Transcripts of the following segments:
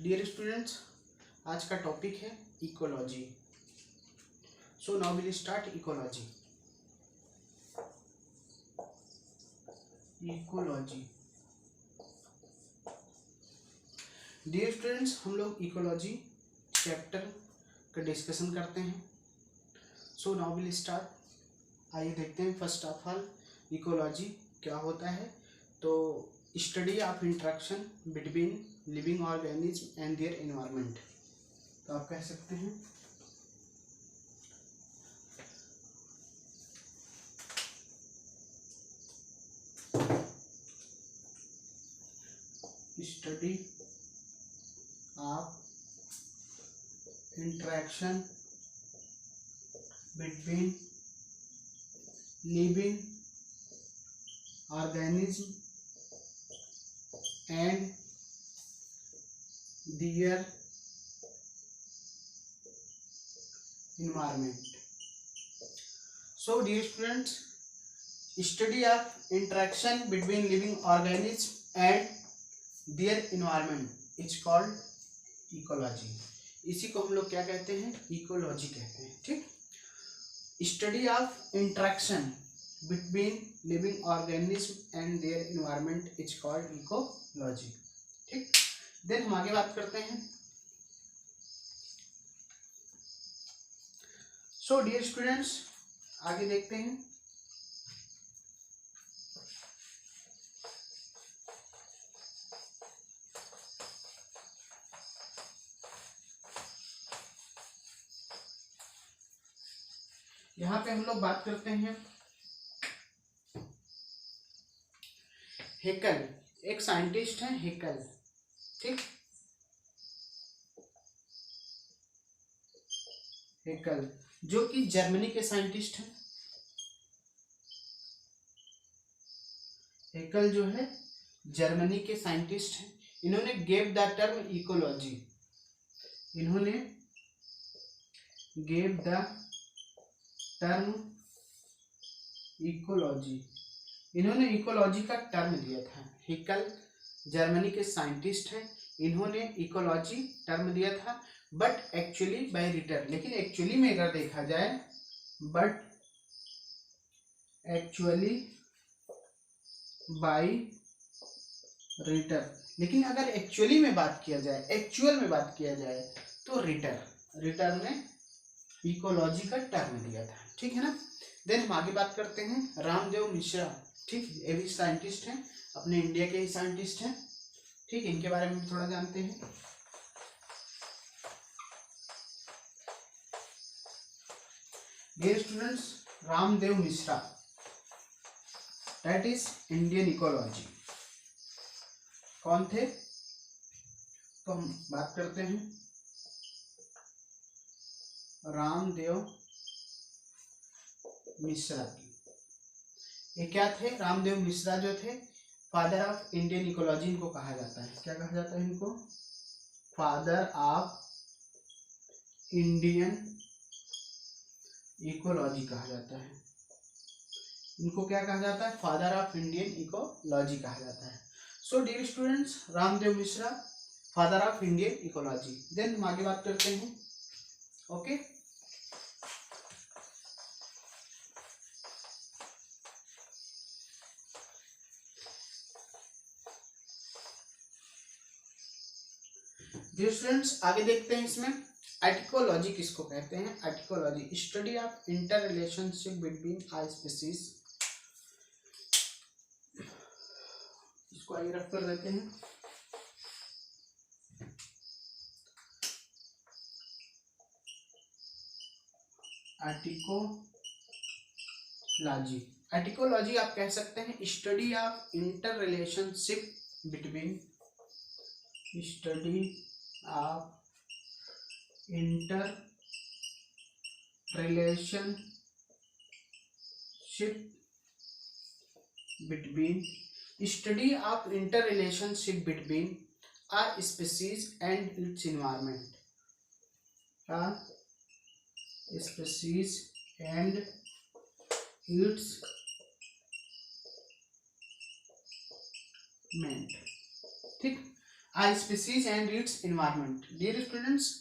Dear students, आज का topic है ecology. So now will start ecology. Ecology dear students, हम लोग इकोलॉजी चैप्टर का डिस्कशन करते हैं। So now will start. आइए देखते हैं फर्स्ट ऑफ ऑल इकोलॉजी क्या होता है। तो study of interaction between living organism and their environment, तो आप कह सकते हैं study of interaction between living organism and their environment. So dear students, study of interaction between living organisms and their environment is called ecology. इसी को हम लोग क्या कहते हैं? इकोलॉजी कहते हैं। ठीक, study of interaction between living organism and their environment is called ecology. ठीक, देन हम आगे बात करते हैं। सो डियर स्टूडेंट्स, आगे देखते हैं। यहां पे हम लोग बात करते हैं हेकल, एक साइंटिस्ट है हेकल। ठीक, हेकल जो कि जर्मनी के साइंटिस्ट हैं। हेकल जो है जर्मनी के साइंटिस्ट हैं। इन्होंने गेव द टर्म इकोलॉजी, इन्होंने गेव द टर्म इकोलॉजी, इन्होंने इकोलॉजी का टर्म दिया था। हेकल जर्मनी के साइंटिस्ट हैं, इन्होंने इकोलॉजी टर्म दिया था, बट एक्चुअली बाय रिटर। लेकिन एक्चुअली में अगर देखा जाए, बट एक्चुअली बाय रिटर, लेकिन अगर एक्चुअली में बात किया जाए, एक्चुअल में बात किया जाए तो रिटर ने इकोलॉजी का टर्म दिया था। ठीक है ना। देन हम आगे बात करते हैं रामदेव मिश्रा। ठीक, ये भी साइंटिस्ट हैं, अपने इंडिया के ही साइंटिस्ट हैं। ठीक, इनके बारे में थोड़ा जानते हैं। Dear students, Ramdev Mishra, that is Indian ecology. कौन थे? तो हम बात करते हैं रामदेव मिश्रा की। ये क्या थे? रामदेव मिश्रा जो थे फादर ऑफ इंडियन इकोलॉजी इनको कहा जाता है। क्या कहा जाता है इनको? फादर ऑफ इंडियन इकोलॉजी कहा जाता है। इनको क्या कहा जाता है? फादर ऑफ इंडियन इकोलॉजी कहा जाता है। So dear students, Ramdev Mishra father of Indian ecology. Then हम आगे बात करते हैं। ओके, डियर स्टूडेंट्स, आगे देखते हैं इसमें एटिकोलॉजी किसको कहते हैं। Autecology study of inter relationship between a species. इसको आगे रख कर देते हैं। एटिकोलॉजी, एटिकोलॉजी आप कह सकते हैं study of inter relationship between, study of inter relationship between, study of inter relationship between a species and its environment, a species and its environment। ठीक, a species and its environment. Dear students,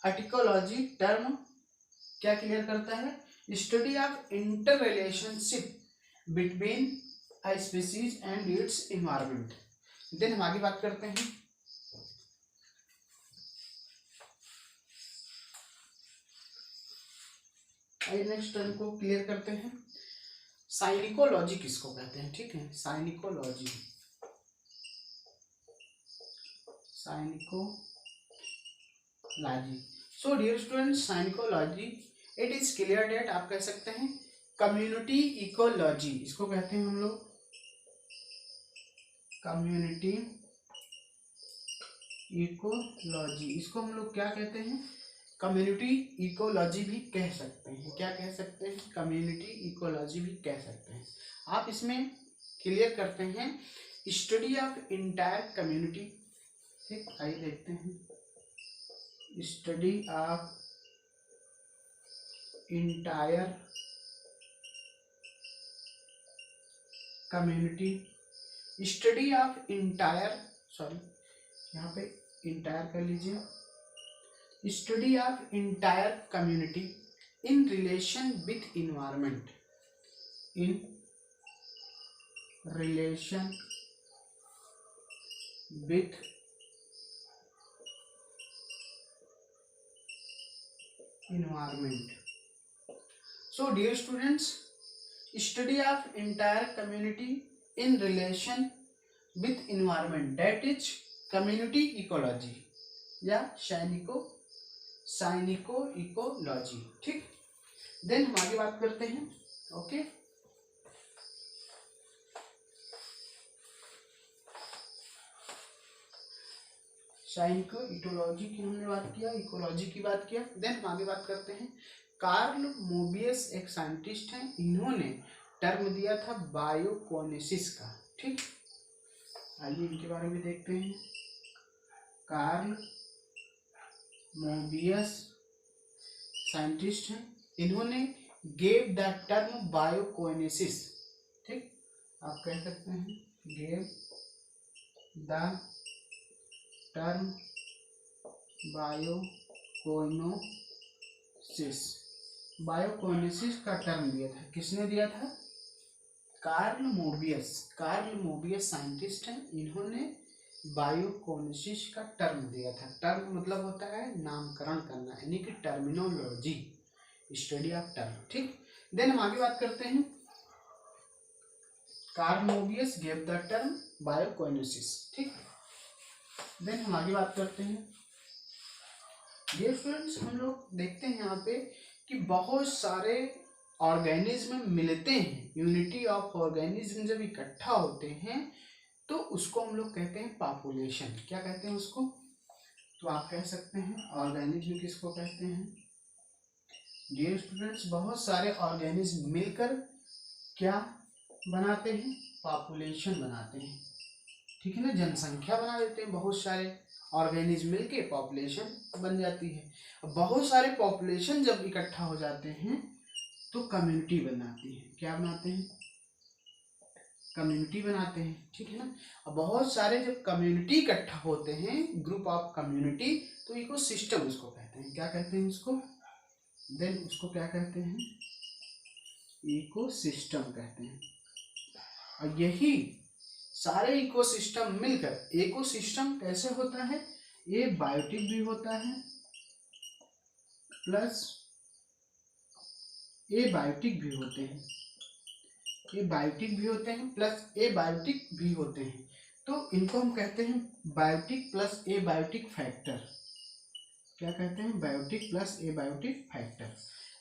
autecology term क्या clear करता है? Study of inter relationship between a species and its environment. Then हम आगे बात करते हैं. आइए नेक्स्ट टर्म को क्लियर करते हैं. साइनिकोलॉजी किसको कहते हैं? ठीक है, synecology. Synecology. So dear students, synecology it is clear that आप कह सकते हैं कम्युनिटी इकोलॉजी. इसको कहते हैं हम लोग कम्युनिटी इकोलॉजी. इसको हम लोग क्या कहते हैं? कम्युनिटी इकोलॉजी भी कह सकते हैं. क्या कह सकते हैं? कम्युनिटी इकोलॉजी भी कह सकते हैं. आप इसमें क्लियर करते हैं स्टडी ऑफ इंटायर कम्युनिटी. ठीक, आइए देखते हैं. Study of entire community. Study of entire, sorry यहाँ पे इंटायर कर लीजिए. Study of entire community in relation with environment. In relation with environment. So dear students, study of entire community in relation with environment, that is community ecology या साइनिको ecology. ठीक, then हम आगे बात करते हैं. ओके, साइनिको इकोलॉजी की हमने बात किया, इकोलॉजी की बात किया. देन हम आगे बात करते हैं. कार्ल मोबियस एक साइंटिस्ट हैं. इन्होंने टर्म दिया था बायोकोनेसिस का. ठीक, आइए इनके बारे में देखते हैं. कार्ल मोबियस साइंटिस्ट हैं. इन्होंने गेव द टर्म बायोकोनेसिस. ठीक, आप कह सकते हैं gave the term biocoenosis. Biocoenosis का टर्म दिया था. किसने दिया था? Karl Mobius. Karl Mobius scientist हैं. इन्होंने बायोकोनोसिस का टर्म दिया था. टर्म मतलब होता है नामकरण करना, यानी कि टर्मिनोलॉजी, स्टडी ऑफ टर्म. ठीक, देन हम आगे बात करते हैं. Karl Mobius gave the term biocoenosis. ठीक, देन हम आगे बात करते हैं. डियर फ्रेंड्स, हम लोग देखते हैं यहाँ पे कि बहुत सारे ऑर्गेनिज्म मिलते हैं. यूनिटी ऑफ ऑर्गेनिज्म जब इकट्ठा होते हैं तो उसको हम लोग कहते हैं पॉपुलेशन. क्या कहते हैं उसको? तो आप कह सकते हैं ऑर्गेनिज्म किसको कहते हैं? डियर स्टूडेंट्स, बहुत सारे ऑर्गेनिज्म मिलकर क्या बनाते हैं? पॉपुलेशन बनाते हैं. ठीक है ना, जनसंख्या बना देते हैं. बहुत सारे ऑर्गेनिज्म मिलके पॉपुलेशन बन जाती है. बहुत सारे पॉपुलेशन जब इकट्ठा हो जाते हैं तो कम्युनिटी बनाती है. क्या बनाते हैं? कम्युनिटी बनाते हैं. ठीक है ना. अब बहुत सारे जब कम्युनिटी इकट्ठा होते हैं, ग्रुप ऑफ कम्युनिटी, तो इकोसिस्टम उसको कहते हैं. क्या कहते हैं उसको? देन उसको क्या कहते हैं? इकोसिस्टम कहते हैं. और यही सारे इकोसिस्टम मिलकर, इकोसिस्टम कैसे होता है? ये बायोटिक भी होता है प्लस एबायोटिक भी होते हैं. एबायोटिक भी होते हैं प्लस एबायोटिक भी होते हैं. तो इनको हम कहते हैं बायोटिक प्लस एबायोटिक फैक्टर. क्या कहते हैं? Biotic plus abiotic factor.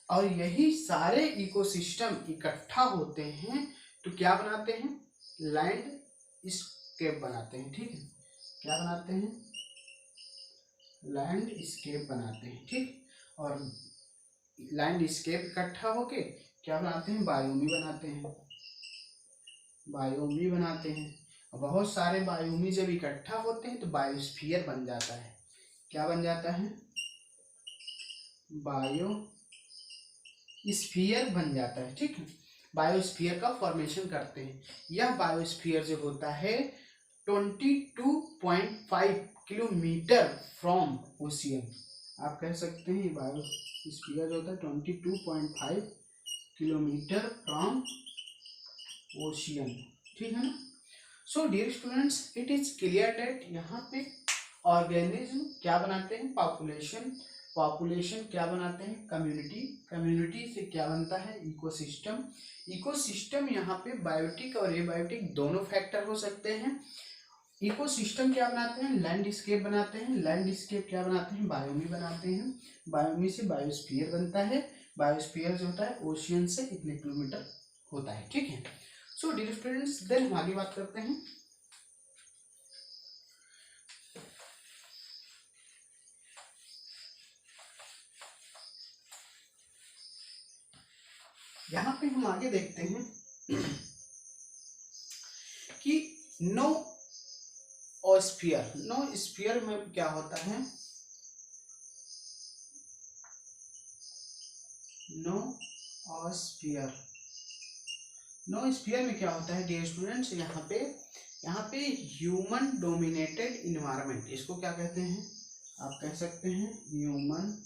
और यही सारे इकोसिस्टम इकट्ठा होते हैं तो क्या बनाते हैं? लैंड स्केप बनाते हैं. ठीक है, क्या बनाते हैं? लैंड स्केप बनाते हैं. ठीक, और लैंड स्केप इकट्ठा होके क्या बनाते हैं? बायोमी बनाते हैं. बायोमी बनाते हैं. बहुत सारे बायोमी जब इकट्ठा होते हैं तो बायोस्फीयर बन जाता है. क्या बन जाता है? बायोस्फीयर बन जाता है. ठीक है, बायोस्फीयर का फॉर्मेशन करते हैं. यह बायोस्फीयर जो होता है 22.5 किलोमीटर फ्रॉम ओशियन। आप कह सकते हैं ये बायोस्फीयर जो होता है 22.5 किलोमीटर फ्रॉम ओशियन, ठीक है ना। So dear students, it is clear that यहाँ पे ऑर्गेनिज्म क्या बनाते हैं, पॉपुलेशन क्या बनाते हैं, कम्युनिटी से क्या बनता है, इकोसिस्टम यहाँ पे बायोटिक और एबायोटिक दोनों फैक्टर हो सकते हैं। इकोसिस्टम क्या बनाते हैं, लैंडस्केप बनाते हैं, लैंडस्केप क्या बनाते हैं, बायोमी बनाते हैं, बायोमी से बायोस्फीयर बनता है, बायोस्फीयर जो होता है ओशियन से इतने किलोमीटर होता है, ठीक है। सो डियर स्टूडेंट्स, देन हम आगे बात करते हैं। यहाँ पे हम आगे देखते हैं कि नोस्फीयर में क्या होता है, नोस्फीयर में क्या होता है डियर स्टूडेंट्स, यहाँ पे ह्यूमन डोमिनेटेड इन्वायरमेंट, इसको क्या कहते हैं, आप कह सकते हैं ह्यूमन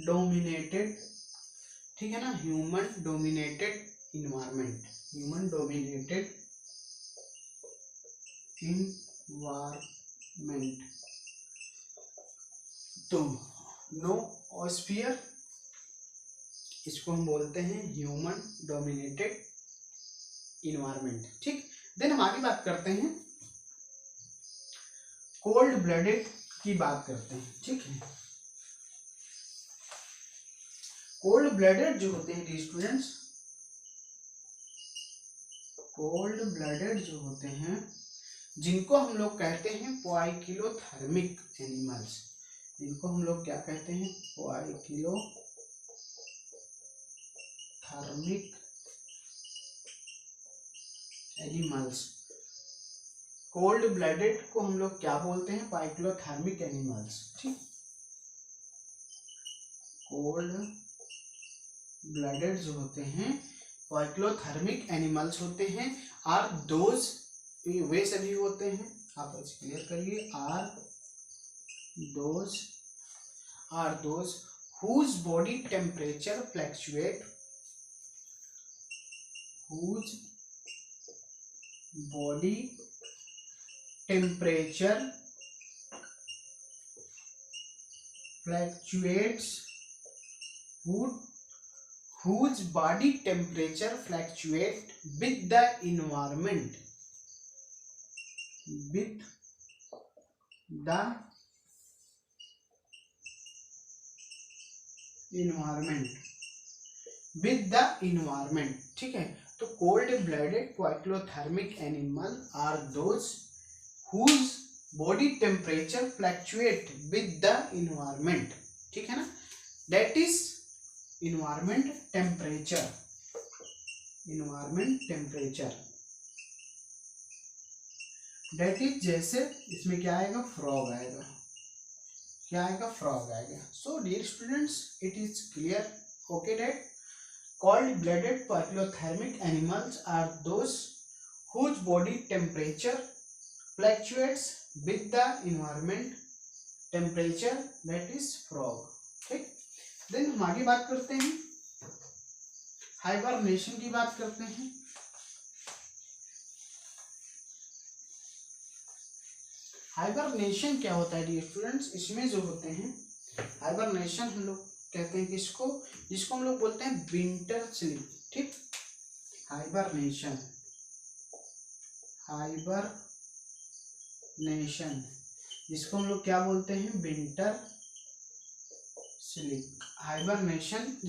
डोमिनेटेड, ठीक है ना, ह्यूमन डोमिनेटेड इन्वायरमेंट, तो नोस्फीयर इसको हम बोलते हैं ह्यूमन डोमिनेटेड इन्वायरमेंट, ठीक। देन हम आगे बात करते हैं, कोल्ड ब्लडेड की बात करते हैं, ठीक है। कोल्ड ब्लडेड जो होते हैं स्टूडेंट्स, कोल्ड ब्लडेड जो होते हैं जिनको हम लोग कहते हैं पोइकिलोथर्मिक एनिमल्स, जिनको हम लोग क्या कहते हैं, पोइकिलोथर्मिक एनिमल्स। कोल्ड ब्लडेड को हम लोग क्या बोलते हैं, पोइकिलोथर्मिक एनिमल्स, ठीक। कोल्ड ब्लडेड जो होते हैं पोइकिलोथर्मिक एनिमल्स होते हैं, आर दोज, वे सभी होते हैं, आप क्लियर करिए, are those whose body temperature fluctuate, whose body temperature fluctuates, whose body temperature fluctuate with the environment, ठीक है। तो cold blooded poikilothermic animal are those whose body temperature fluctuate with the environment, ठीक है ना, that is environment temperature, that is, जैसे इसमें क्या आएगा, फ्रॉग आएगा, so dear students, it is clear, okay, that cold blooded poikilothermic animals are those whose body temperature fluctuates with the environment temperature, that is frog, ठीक। Then हम आगे बात करते हैं, हाइबरनेशन की बात करते हैं। हाइबरनेशन क्या होता है डियर स्टूडेंट्स, इसमें जो होते हैं हाइबरनेशन हम लोग कहते हैं किसको, जिसको हम लोग बोलते हैं विंटर स्लीप, ठीक। हाइबरनेशन जिसको हम लोग क्या बोलते हैं, winter sleep. Hibernation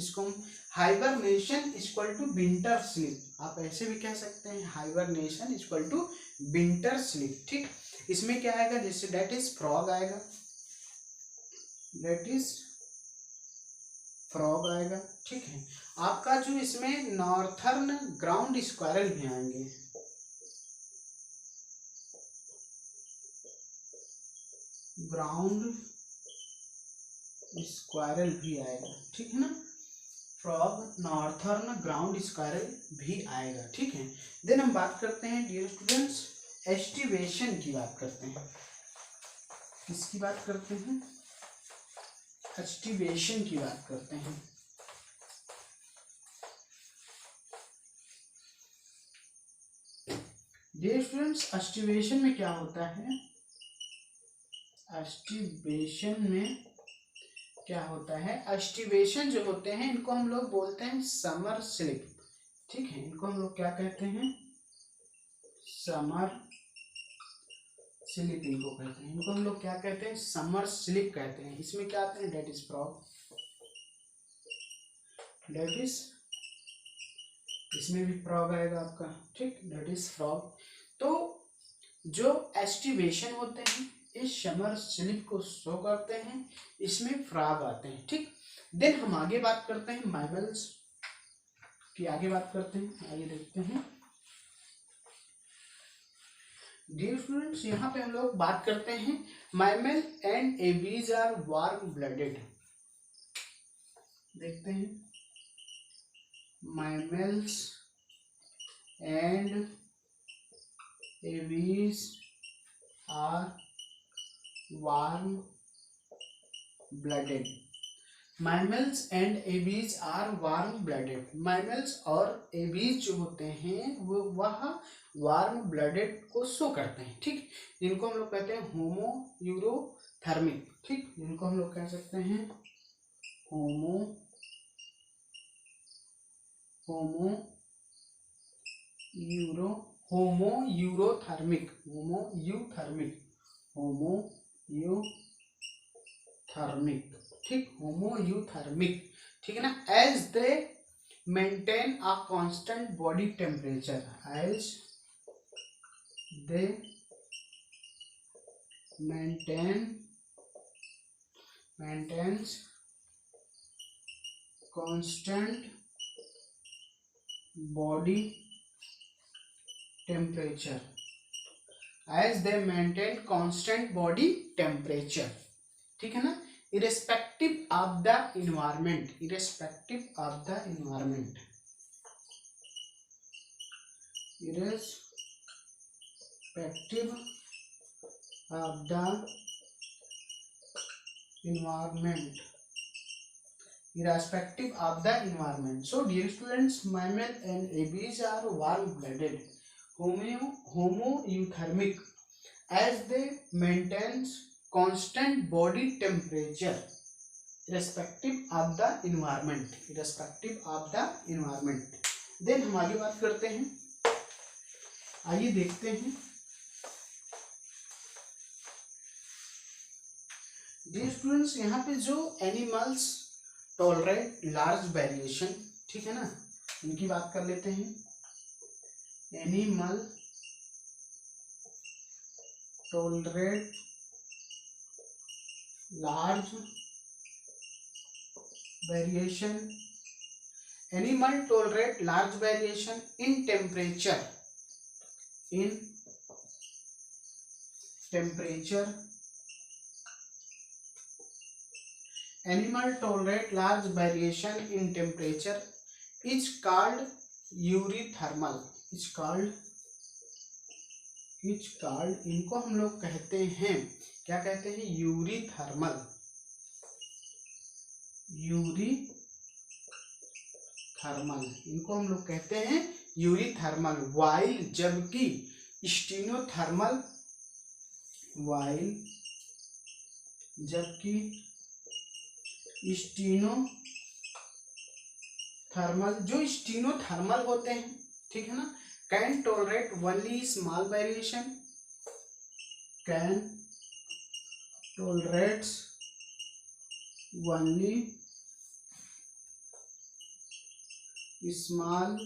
equal to winter sleep, आप ऐसे भी कह सकते हैं, hibernation equal to winter sleep, ठीक। इसमें क्या आएगा, जैसे डेट इज फ्रॉग आएगा, ठीक है। आपका जो इसमें नॉर्थर्न ग्राउंड स्क्वायरल भी आएंगे, ग्राउंड स्क्वायरल भी आएगा, ठीक है ना, फ्रॉग, नॉर्थर्न ग्राउंड स्क्वायरल भी आएगा, ठीक है। देन हम बात करते हैं डियर स्टूडेंट्स एस्टिवेशन की बात करते हैं। किसकी बात करते हैं? एस्टिवेशन की बात करते हैं। डियर स्टूडेंट्स, एस्टिवेशन में क्या होता है? एस्टिवेशन में क्या होता है? एस्टिवेशन जो होते हैं इनको हम लोग बोलते हैं समर स्लिप। ठीक है, इनको हम लोग क्या कहते हैं? समर स्लिप इनको कहते हैं। इनको हम लोग क्या कहते हैं? समर स्लिप कहते हैं। इसमें क्या आते हैं? That is frog, that is, इसमें भी फ्रॉग आएगा आपका। ठीक, डेट इज फ्रॉग। तो जो एस्टिवेशन होते हैं इस समर स्लिप को शो करते हैं, इसमें फ्रॉग आते हैं। ठीक, देन हम आगे बात करते हैं मैमल्स की। आगे बात करते हैं, आगे देखते हैं। डियर स्टूडेंट्स, यहाँ पे हम लोग बात करते हैं mammal and Abies are warm blooded. देखते हैं, mammals and Abies are warm blooded. Mammals and Abies are warm blooded. Mammals और एबीज जो होते हैं वह वार्म ब्लडेड को शो करते हैं। ठीक, जिनको हम लोग कहते हैं होमो यूरोथर्मिक। ठीक, जिनको हम लोग कह सकते हैं होमो यूरोथर्मिक। ठीक, होमोयूथर्मिक। ठीक है ना। As they maintain a constant body temperature, as they maintains constant body temperature, as they maintain constant body temperature. ठीक है ना। irrespective of the environment, irrespective of the environment, irrespective of the environment, irrespective of the environment. So dear students, mammal and aves are warm blooded, homoeuthermic, as they maintain constant body temperature irrespective of the environment, irrespective of the environment. Then हम आगे बात करते हैं, आइए देखते हैं। Dear students, यहाँ पे जो एनिमल्स टॉलरेट लार्ज वेरिएशन, ठीक है ना, इनकी बात कर लेते हैं। Animal tolerate large variation, animal tolerate large variation in temperature, animal tolerate large variation in temperature is called eurythermal, इनको हम लोग कहते हैं, क्या कहते हैं? यूरीथर्मल। इनको हम लोग कहते हैं यूरीथर्मल। वाइल जबकि स्टीनोथर्मल, जो स्टीनोथर्मल होते हैं, ठीक है ना, can tolerate only small variation, can tolerates only small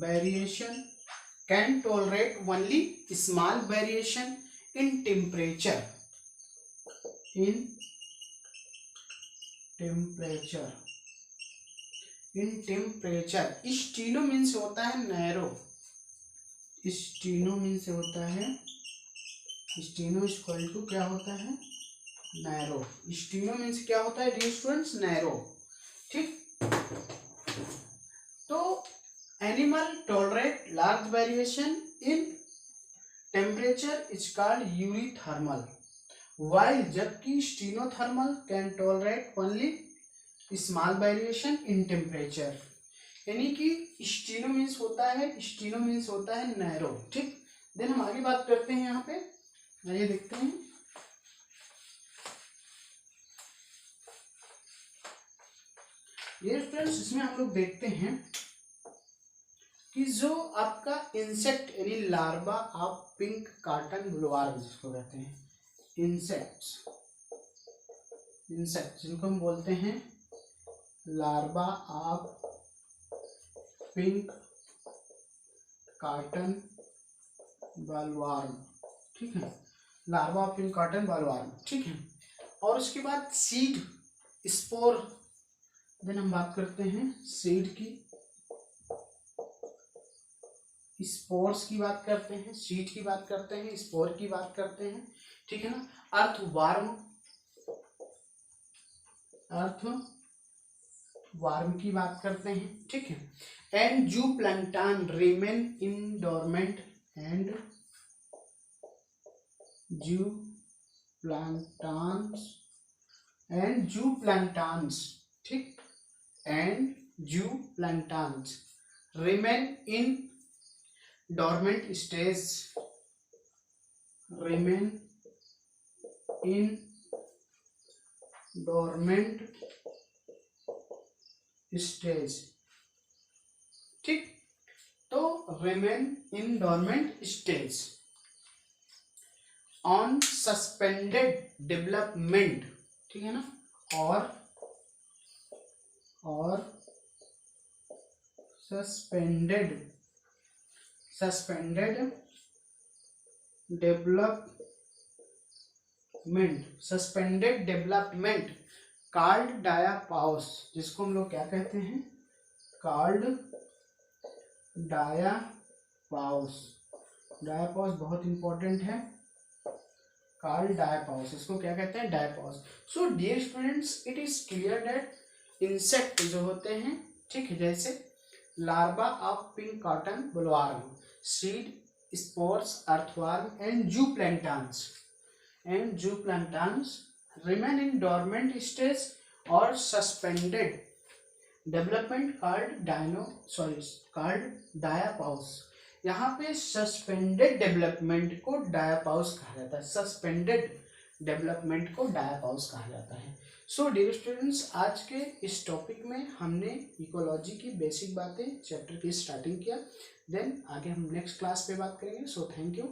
variation, can tolerate only small variation in temperature, steno means होता है नैरो, स्टीनो मीन्स होता है, स्टीनो इक्वल टू क्या होता है? नैरो। स्टीनो मीन्स क्या होता है डियर स्टूडेंट्स? नैरो। ठीक, तो animal tolerate large variation in temperature is called eurythermal, while जबकि stenothermal can tolerate only small variation in temperature. यानी कि स्टीनो मीन्स होता है नैरो, ठीक। देन हम आगे बात करते हैं यहाँ पे, आइए देखते हैं। डियर फ्रेंड्स, इसमें हम लोग देखते हैं कि जो आपका इंसेक्ट यानी larva of pink cotton bollworm जिसको कहते हैं, इंसेक्ट जिनको हम बोलते हैं larva of pink cotton bollworm, ठीक है, larva of pink cotton bollworm, ठीक है। और उसके बाद सीड, स्पोर, देन हम बात करते हैं सीड की, स्पोर्स की बात करते हैं, सीड की बात करते हैं, स्पोर की बात करते हैं, ठीक है ना। अर्थवार्म की बात करते हैं, ठीक है। And zooplankton remain in dormant, and zooplanktons, ठीक, and zooplanktons remain in dormant stage, ठीक। तो remain in dormant stage on suspended development, ठीक है ना, और सस्पेंडेड डेवलपमेंट कॉल्ड डायापाउस, जिसको हम लोग क्या कहते हैं, कॉल्ड डायापाउस बहुत इंपॉर्टेंट है, कॉल्ड डायापाउस, इसको क्या कहते हैं, diapause. So dear students, it is clear that insect जो होते हैं, ठीक है, जैसे larva of pink cotton bollworm, seed, spores, earthworm and zooplanktons remain in dormant stage और सस्पेंडेड डेवलपमेंट कॉल्ड डायापाउस। यहाँ पे सस्पेंडेड डेवलपमेंट को डायापाउस कहा जाता है, सो डियर स्टूडेंट्स, आज के इस टॉपिक में हमने इकोलॉजी की बेसिक बातें चैप्टर की स्टार्टिंग किया, देन आगे हम नेक्स्ट क्लास पे बात करेंगे। So thank you.